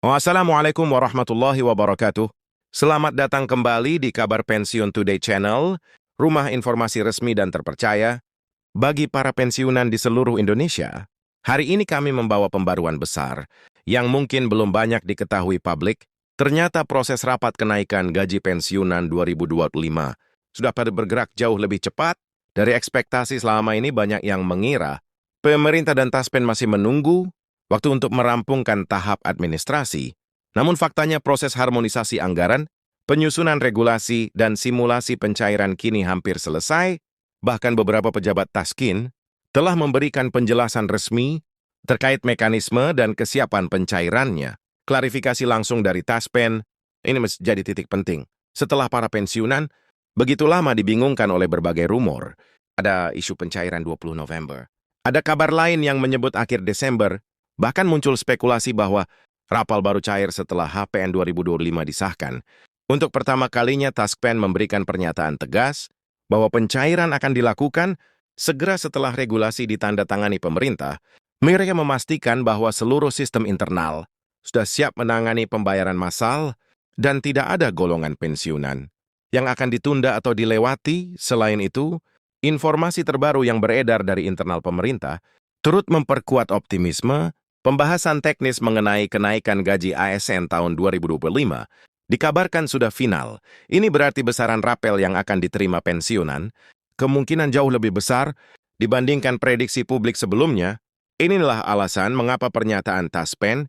Assalamualaikum warahmatullahi wabarakatuh. Selamat datang kembali di Kabar Pensiun Today Channel, rumah informasi resmi dan terpercaya bagi para pensiunan di seluruh Indonesia. Hari ini kami membawa pembaruan besar yang mungkin belum banyak diketahui publik. Ternyata proses rapat kenaikan gaji pensiunan 2025 sudah pada bergerak jauh lebih cepat dari ekspektasi. Selama ini banyak yang mengira pemerintah dan Taspen masih menunggu waktu untuk merampungkan tahap administrasi. Namun faktanya proses harmonisasi anggaran, penyusunan regulasi, dan simulasi pencairan kini hampir selesai. Bahkan beberapa pejabat Taskin telah memberikan penjelasan resmi terkait mekanisme dan kesiapan pencairannya. Klarifikasi langsung dari Taspen, ini menjadi titik penting. Setelah para pensiunan begitu lama dibingungkan oleh berbagai rumor, ada isu pencairan 20 November. Ada kabar lain yang menyebut akhir Desember. Bahkan muncul spekulasi bahwa rapal baru cair setelah HPN 2025 disahkan. Untuk pertama kalinya Taspen memberikan pernyataan tegas bahwa pencairan akan dilakukan segera setelah regulasi ditandatangani pemerintah. Mereka memastikan bahwa seluruh sistem internal sudah siap menangani pembayaran massal dan tidak ada golongan pensiunan yang akan ditunda atau dilewati. Selain itu, informasi terbaru yang beredar dari internal pemerintah turut memperkuat optimisme. Pembahasan teknis mengenai kenaikan gaji ASN tahun 2025 dikabarkan sudah final. Ini berarti besaran rapel yang akan diterima pensiunan kemungkinan jauh lebih besar dibandingkan prediksi publik sebelumnya. Inilah alasan mengapa pernyataan Taspen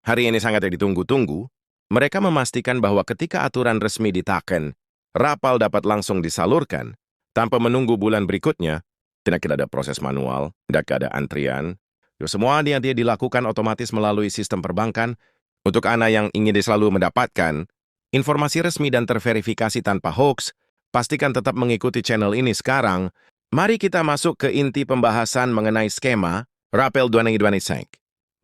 hari ini sangat ditunggu-tunggu. Mereka memastikan bahwa ketika aturan resmi ditaken, rapal dapat langsung disalurkan tanpa menunggu bulan berikutnya. Tidak ada proses manual, tidak ada antrian. Semua dia dilakukan otomatis melalui sistem perbankan. Untuk Anda yang ingin selalu mendapatkan informasi resmi dan terverifikasi tanpa hoax, pastikan tetap mengikuti channel ini sekarang. Mari kita masuk ke inti pembahasan mengenai skema Rapel 2025.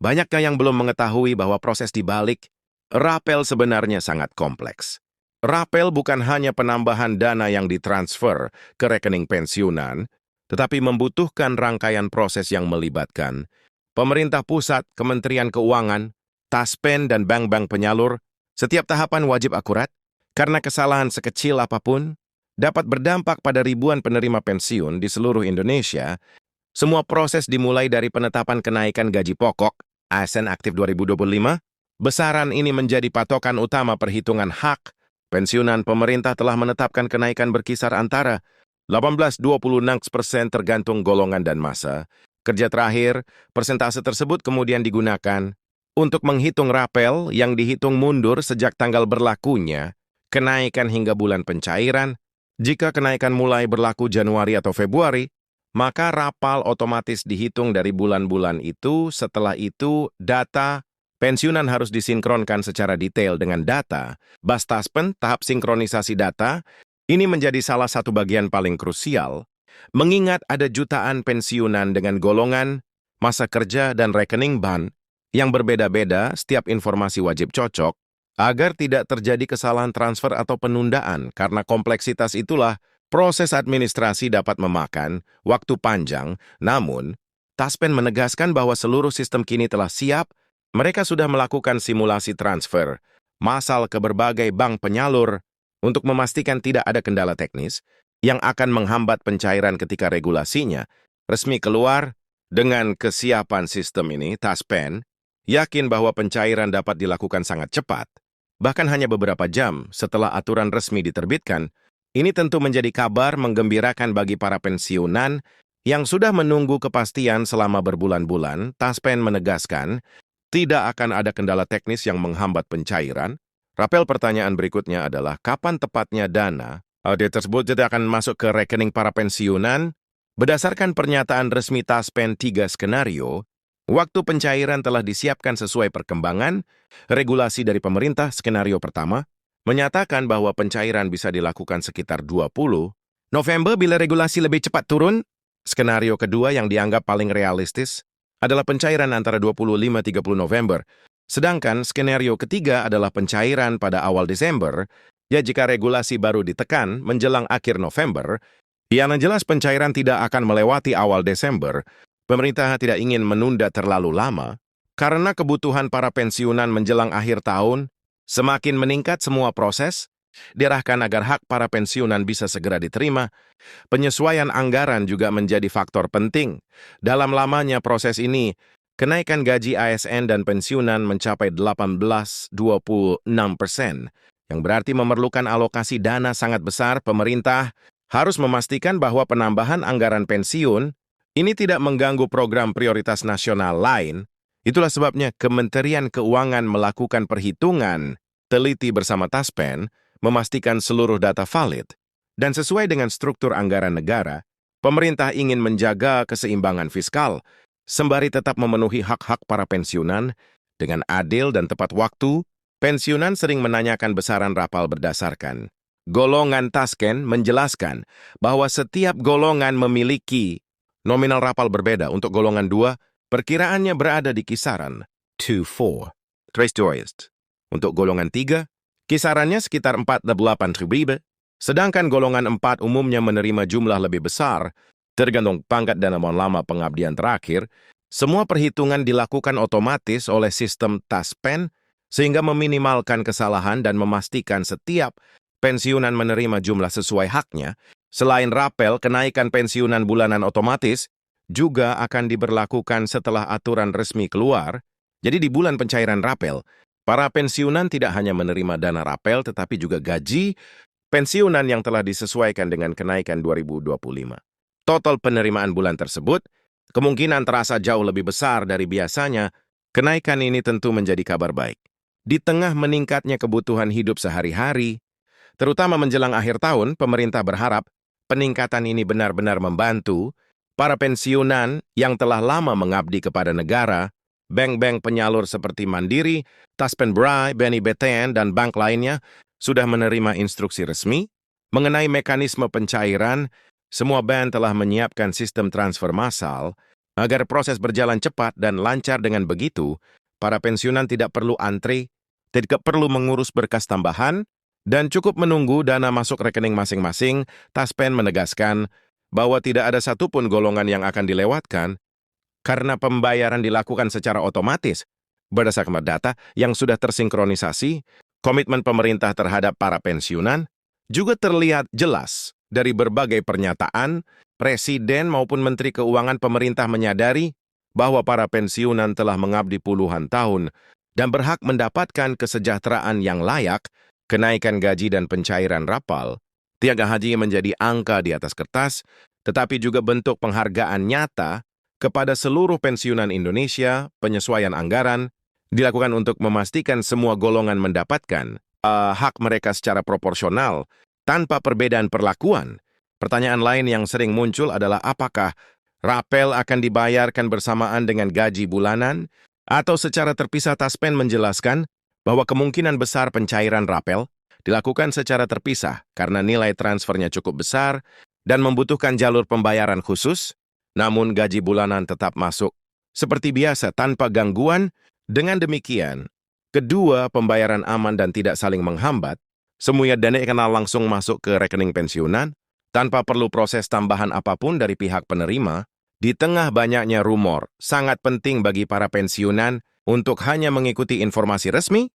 Banyakkah yang belum mengetahui bahwa proses di balik rapel sebenarnya sangat kompleks. Rapel bukan hanya penambahan dana yang ditransfer ke rekening pensiunan, tetapi membutuhkan rangkaian proses yang melibatkan pemerintah pusat, Kementerian Keuangan, Taspen, dan bank-bank penyalur. Setiap tahapan wajib akurat, karena kesalahan sekecil apapun dapat berdampak pada ribuan penerima pensiun di seluruh Indonesia. Semua proses dimulai dari penetapan kenaikan gaji pokok, ASN aktif 2025. Besaran ini menjadi patokan utama perhitungan hak. Pensiunan pemerintah telah menetapkan kenaikan berkisar antara 18–26% tergantung golongan dan masa. Kerja terakhir, persentase tersebut kemudian digunakan untuk menghitung rapel yang dihitung mundur sejak tanggal berlakunya kenaikan hingga bulan pencairan. Jika kenaikan mulai berlaku Januari atau Februari, maka rapal otomatis dihitung dari bulan-bulan itu. Setelah itu, data pensiunan harus disinkronkan secara detail dengan data Bas Taspen. Tahap sinkronisasi data ini menjadi salah satu bagian paling krusial. Mengingat ada jutaan pensiunan dengan golongan, masa kerja, dan rekening bank yang berbeda-beda, setiap informasi wajib cocok agar tidak terjadi kesalahan transfer atau penundaan. Karena kompleksitas itulah, proses administrasi dapat memakan waktu panjang. Namun, Taspen menegaskan bahwa seluruh sistem kini telah siap. Mereka sudah melakukan simulasi transfer massal ke berbagai bank penyalur untuk memastikan tidak ada kendala teknis yang akan menghambat pencairan ketika regulasinya resmi keluar. Dengan kesiapan sistem ini, Taspen yakin bahwa pencairan dapat dilakukan sangat cepat, bahkan hanya beberapa jam setelah aturan resmi diterbitkan. Ini tentu menjadi kabar menggembirakan bagi para pensiunan yang sudah menunggu kepastian selama berbulan-bulan. Taspen menegaskan tidak akan ada kendala teknis yang menghambat pencairan. Rapel pertanyaan berikutnya adalah kapan tepatnya dana tersebut akan masuk ke rekening para pensiunan. Berdasarkan pernyataan resmi Taspen 3 skenario, waktu pencairan telah disiapkan sesuai perkembangan regulasi dari pemerintah. Skenario pertama menyatakan bahwa pencairan bisa dilakukan sekitar 20 November bila regulasi lebih cepat turun. Skenario kedua yang dianggap paling realistis adalah pencairan antara 25–30 November. Sedangkan skenario ketiga adalah pencairan pada awal Desember. Jika regulasi baru ditekan menjelang akhir November, yang jelas pencairan tidak akan melewati awal Desember. Pemerintah tidak ingin menunda terlalu lama. Karena kebutuhan para pensiunan menjelang akhir tahun semakin meningkat, semua proses diarahkan agar hak para pensiunan bisa segera diterima. Penyesuaian anggaran juga menjadi faktor penting. Dalam lamanya proses ini, kenaikan gaji ASN dan pensiunan mencapai 18,26%, yang berarti memerlukan alokasi dana sangat besar. Pemerintah harus memastikan bahwa penambahan anggaran pensiun ini tidak mengganggu program prioritas nasional lain. Itulah sebabnya Kementerian Keuangan melakukan perhitungan teliti bersama Taspen, memastikan seluruh data valid. Dan sesuai dengan struktur anggaran negara, pemerintah ingin menjaga keseimbangan fiskal, sembari tetap memenuhi hak-hak para pensiunan dengan adil dan tepat waktu. Pensiunan sering menanyakan besaran rapal berdasarkan golongan. Tasken menjelaskan bahwa setiap golongan memiliki nominal rapal berbeda. Untuk golongan 2, perkiraannya berada di kisaran 2,4 triliun. Untuk golongan 3, kisarannya sekitar 48 triliun. Sedangkan golongan 4 umumnya menerima jumlah lebih besar, tergantung pangkat dan nomor lama pengabdian terakhir. Semua perhitungan dilakukan otomatis oleh sistem Taspen, sehingga meminimalkan kesalahan dan memastikan setiap pensiunan menerima jumlah sesuai haknya. Selain rapel, kenaikan pensiunan bulanan otomatis juga akan diberlakukan setelah aturan resmi keluar. Jadi di bulan pencairan rapel, para pensiunan tidak hanya menerima dana rapel, tetapi juga gaji pensiunan yang telah disesuaikan dengan kenaikan 2025. Total penerimaan bulan tersebut kemungkinan terasa jauh lebih besar dari biasanya. Kenaikan ini tentu menjadi kabar baik. Di tengah meningkatnya kebutuhan hidup sehari-hari, terutama menjelang akhir tahun, pemerintah berharap peningkatan ini benar-benar membantu para pensiunan yang telah lama mengabdi kepada negara. Bank-bank penyalur seperti Mandiri, Taspen Bri, BNI BTN, dan bank lainnya sudah menerima instruksi resmi mengenai mekanisme pencairan. Semua bank telah menyiapkan sistem transfer massal agar proses berjalan cepat dan lancar. Dengan begitu, para pensiunan tidak perlu antri, tidak perlu mengurus berkas tambahan, dan cukup menunggu dana masuk rekening masing-masing. Taspen menegaskan bahwa tidak ada satupun golongan yang akan dilewatkan karena pembayaran dilakukan secara otomatis berdasarkan data yang sudah tersinkronisasi. Komitmen pemerintah terhadap para pensiunan juga terlihat jelas dari berbagai pernyataan. Presiden maupun Menteri Keuangan. Pemerintah menyadari bahwa para pensiunan telah mengabdi puluhan tahun dan berhak mendapatkan kesejahteraan yang layak. Kenaikan gaji dan pencairan rapal tiada hanya menjadi angka di atas kertas, tetapi juga bentuk penghargaan nyata kepada seluruh pensiunan Indonesia. Penyesuaian anggaran dilakukan untuk memastikan semua golongan mendapatkan hak mereka secara proporsional tanpa perbedaan perlakuan. Pertanyaan lain yang sering muncul adalah apakah rapel akan dibayarkan bersamaan dengan gaji bulanan atau secara terpisah. Taspen menjelaskan bahwa kemungkinan besar pencairan rapel dilakukan secara terpisah karena nilai transfernya cukup besar dan membutuhkan jalur pembayaran khusus. Namun gaji bulanan tetap masuk seperti biasa tanpa gangguan. Dengan demikian, kedua pembayaran aman dan tidak saling menghambat. Semua dana akan langsung masuk ke rekening pensiunan tanpa perlu proses tambahan apapun dari pihak penerima. Di tengah banyaknya rumor, sangat penting bagi para pensiunan untuk hanya mengikuti informasi resmi.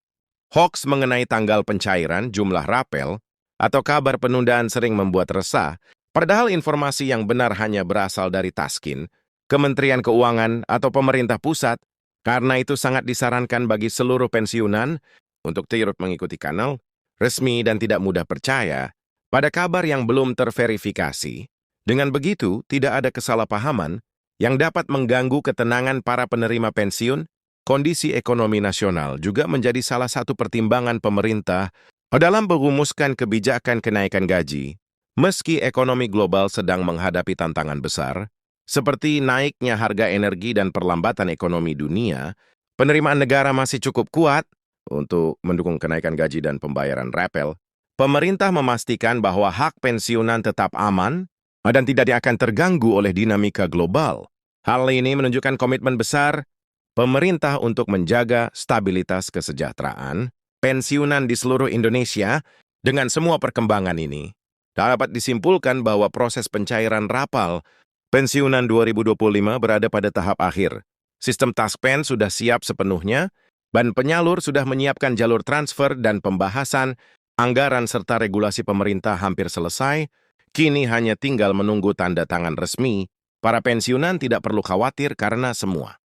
Hoaks mengenai tanggal pencairan, jumlah rapel, atau kabar penundaan sering membuat resah, padahal informasi yang benar hanya berasal dari Taskin, Kementerian Keuangan, atau pemerintah pusat. Karena itu sangat disarankan bagi seluruh pensiunan untuk turut mengikuti kanal resmi dan tidak mudah percaya pada kabar yang belum terverifikasi. Dengan begitu, tidak ada kesalahpahaman yang dapat mengganggu ketenangan para penerima pensiun. Kondisi ekonomi nasional juga menjadi salah satu pertimbangan pemerintah dalam merumuskan kebijakan kenaikan gaji. Meski ekonomi global sedang menghadapi tantangan besar, seperti naiknya harga energi dan perlambatan ekonomi dunia, penerimaan negara masih cukup kuat untuk mendukung kenaikan gaji dan pembayaran rapel. Pemerintah memastikan bahwa hak pensiunan tetap aman dan tidak akan terganggu oleh dinamika global. Hal ini menunjukkan komitmen besar pemerintah untuk menjaga stabilitas kesejahteraan pensiunan di seluruh Indonesia. Dengan semua perkembangan ini, dapat disimpulkan bahwa proses pencairan rapal pensiunan 2025 berada pada tahap akhir. Sistem Taspen sudah siap sepenuhnya, dan penyalur sudah menyiapkan jalur transfer dan pembahasan, anggaran serta regulasi pemerintah hampir selesai, kini hanya tinggal menunggu tanda tangan resmi. Para pensiunan tidak perlu khawatir karena semua